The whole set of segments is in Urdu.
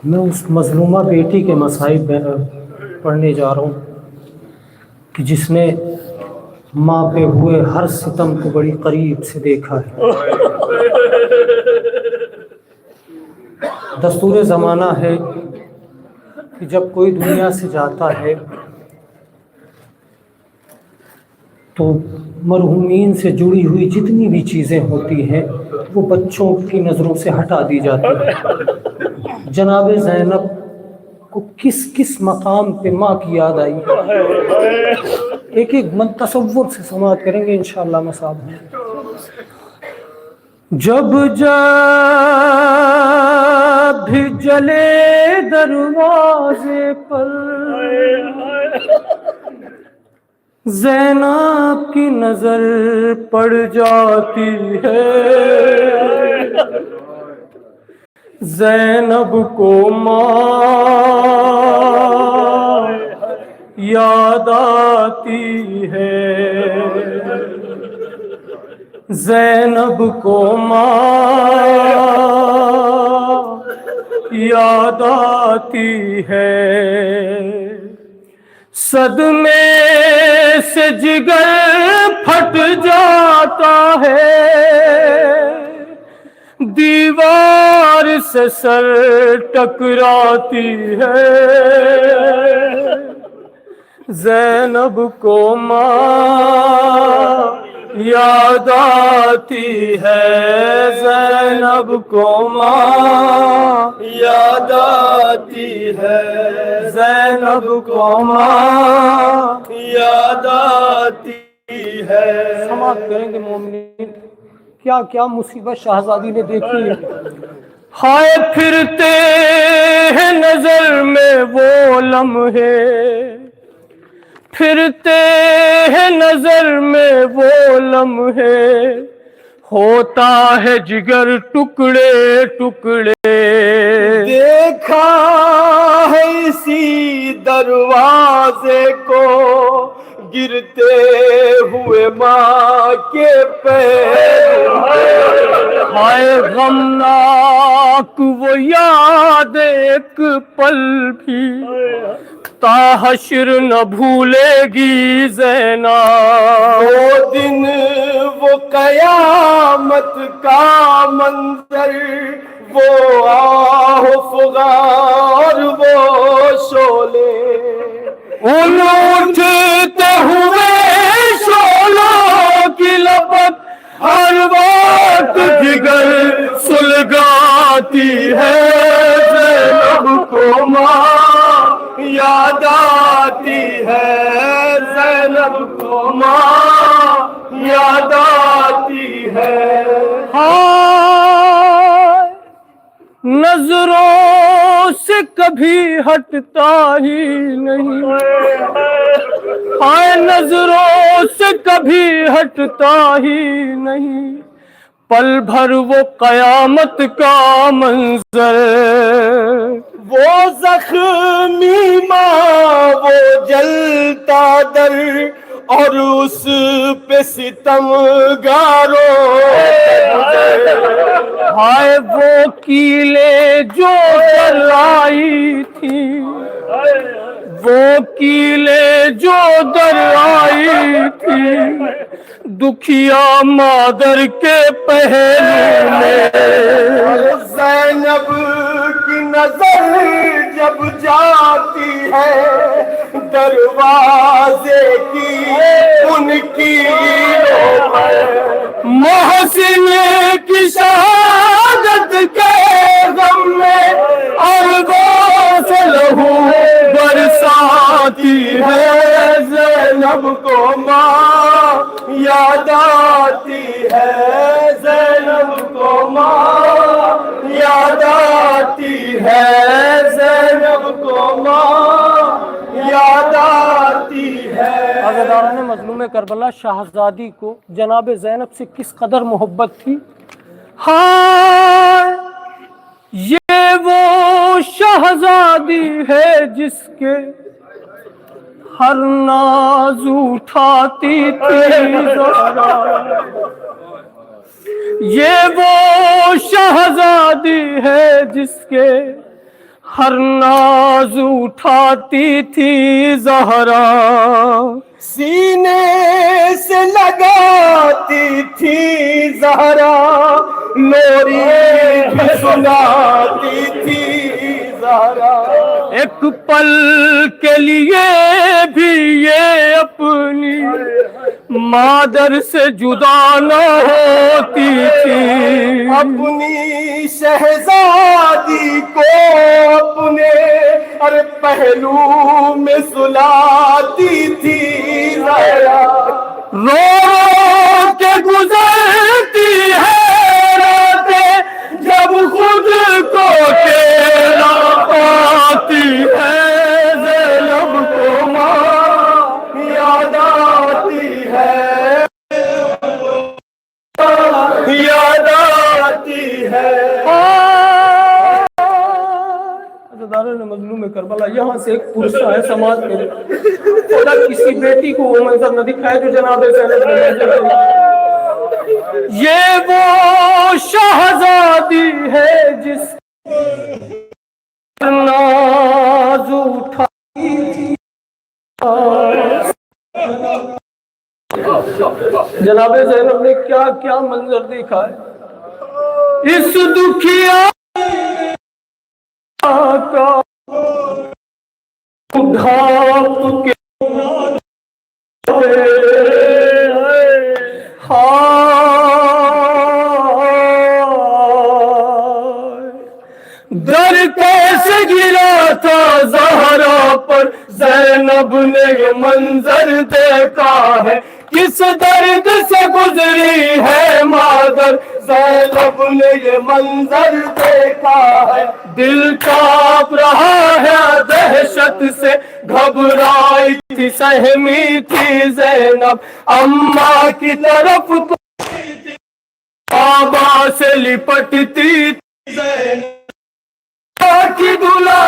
میں اس مظلومہ بیٹی کے مصائب پڑھنے جا رہا ہوں کہ جس نے ماں پہ ہوئے ہر ستم کو بڑی قریب سے دیکھا ہے۔ دستور زمانہ ہے کہ جب کوئی دنیا سے جاتا ہے تو مرحومین سے جڑی ہوئی جتنی بھی چیزیں ہوتی ہیں وہ بچوں کی نظروں سے ہٹا دی جاتی ہیں۔ جناب زینب کو کس کس مقام پہ ماں کی یاد آئی، ایک ایک من تصور سے سماعت کریں گے انشاءاللہ مصاب ہیں۔ جب بھی جلے دروازے پر زینب کی نظر پڑ جاتی ہے، زینب کو ماں یاد آتی ہے، زینب کو ماں یاد آتی ہے، صدمے سے جگر پھٹ جاتا ہے، دیوار سے سر ٹکراتی ہے، زینب کو ماں یاد آتی ہے، زینب کو ماں یاد آتی ہے، زینب کو ماں یاد آتی ہے۔ سماعت کریں گے مومنین، کیا کیا مصیبت شہزادی نے دیکھی ہے۔ ہائے پھرتے ہیں نظر میں وہ لمحے، پھرتے ہیں نظر میں وہ لمحے، ہوتا ہے جگر ٹکڑے ٹکڑے، دیکھا ہے اسی دروازے کو گرتے ہوئے ماں کے پیر، ہائے غمناک وہ یاد ایک پل بھی تا حشر نہ بھولے گی زینب، وہ دن وہ قیامت کا منظر، وہ آہ فغار وہ شعلے، ان اٹھتے ہوئے شعلوں کی لپٹ ہر وقت جگر سلگاتی ہے، زینب کو ماں یاد آتی ہے، زینب کو ماں یاد آتی ہے۔ ہائے نظروں سے کبھی ہٹتا ہی نہیں، ہائے نظروں سے کبھی ہٹتا ہی نہیں، پل بھر وہ قیامت کا منظر، وہ زخمی ماں وہ جلتا در، اور اس پہ ستم گاروں، ہائے وہ کیلیں جو آئی تھی، وہ کیلیں جو در آئی تھی، دکھیا مادر کے پہلو میں، زینب کی نظر جب جاتی ہے دروازے کی ان کی محسن کی شہادت کے غم میں ارغوں سے لہو برساتی ہے، زینب کو ماں یاد آتی ہے، زینب کو ماں یاد آتی ہے، زینب کو ماں یاد آتی ہے۔ عزیزان مظلوم کربلا شہزادی کو جناب زینب سے کس قدر محبت تھی۔ ہائے یہ وہ شہزادی ہے جس کے ہر ناز اٹھاتی تھی زہرا، یہ وہ شہزادی ہے جس کے ہر ناز اٹھاتی تھی زہرا، سینے سے لگاتی تھی زہرا، لوری بھی سناتی تھی زہرا، ایک پل کے لیے بھی یہ اپنی مادر سے جدا نہ ہوتی تھی، اپنی شہزادی کو اپنے ہر پہلو میں سلاتی تھی زہرا، رو رو کے گزرتی ہے راتیں جب خود کو اکیلا پاتی ہے، زینب کو ماں یاد آتی ہے، یاد آتی ہے۔ دارالعلوم مظلوم کربلا یہاں سے ایک پرسہ ہے سماعت کرے، خدا کسی بیٹی کو وہ منظر نہ دکھائے جو جناب زینب نے منظر دیا۔ یہ وہ شہزادی ہے جس ناز اٹھائی تھی، جناب زینب نے کیا کیا منظر دیکھا ہے اس دکھیا کا ڈھانپ کے در کیسے گرا تھا زہرا پر، زینب نے یہ منظر دیکھا ہے، کس درد سے گزری ہے مادر، زینب نے یہ منظر دیکھا ہے، دل کانپ رہا ہے دہشت سے، گھبرائی تھی سہمی تھی زینب، اماں کی طرف بابا سے لپٹتی تھی زینب کی دلا،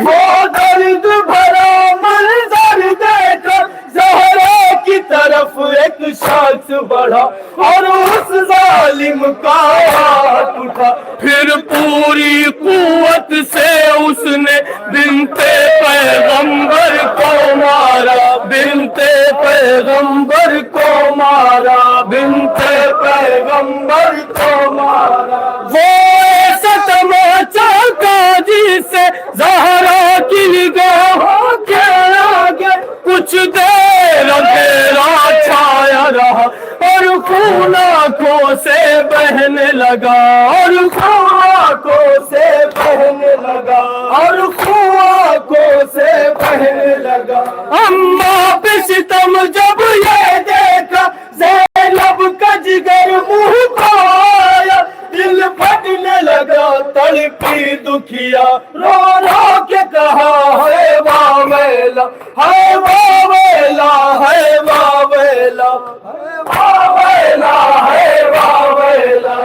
وہ درد بھرا منظر دیکھ کر زہرا کی طرف ایک شخص بڑھا اور اس ظالم کا ہاتھ اٹھا، پھر پوری قوت سے اس نے بنت پیغمبر کو مارا، بنت پیغمبر کو مارا، بنت پیغمبر کو مارا، وہ ایسا تماچا کا جس سے زہرا کی نگاہوں کے آگے کچھ دیر اندھیرا چھایا رہا، اور خون آنکھوں سے بہنے لگا، اور خون آنکھوں سے بہنے لگا، اور خون آنکھوں سے بہنے لگا، اماں پہ ستم جب یہ دیکھا زینب کا جگر منہ کو آیا، دل پھٹنے لگا تڑپی دکھیا، رو رو کے کہا ہے واویلا، ہے واویلا، ہے واویلا، ہے واویلا، ہے واویلا۔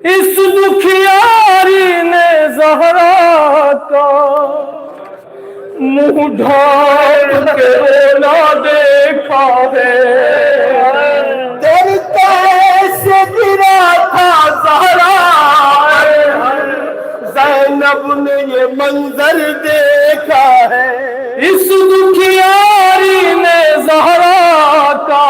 اس دکھیاری نے زہرا کا منہ ڈھانپ کے رونا دیکھا ہے، دل کیسے گرا تھا زہرا، زینب نے یہ منظر دیکھا ہے، اس دکھیاری نے زہرا کا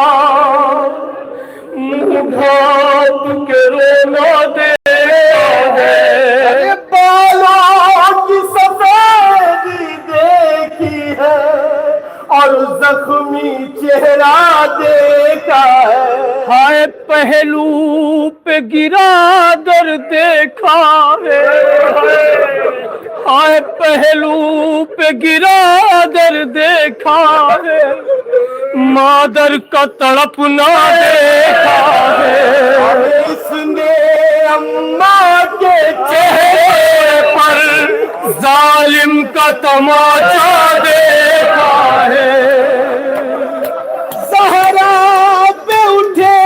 منہ ڈھانپ کے رونا دیکھا ہے، بالوں کی سفیدی دیکھی ہے اور زخمی چہرہ دیکھا ہے، ہائے پہلو پہ گرا در دیکھا ہے، ہائے پہلو پہ گرا در دیکھا ہے، مادر کا تڑپنا دیکھا ہے، اس نے اماں کے چہرے پر ظالم کا تماشا دیکھا ہے، زہرا پہ اٹھے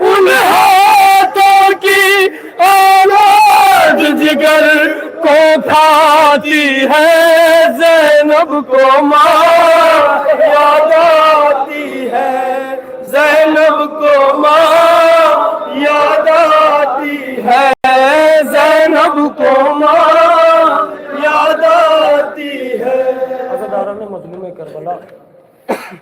ان ہاتھوں کی آواز جگر کو کھاتی ہے، زینب کو ماں یاد آتی ہے، زینب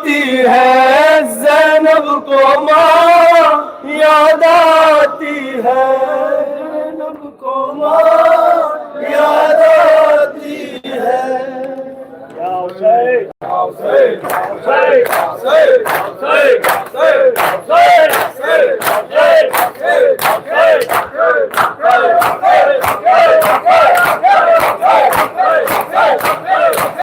آتی ہے زینب کو ماں یاد آتی ہے زینب کو ماں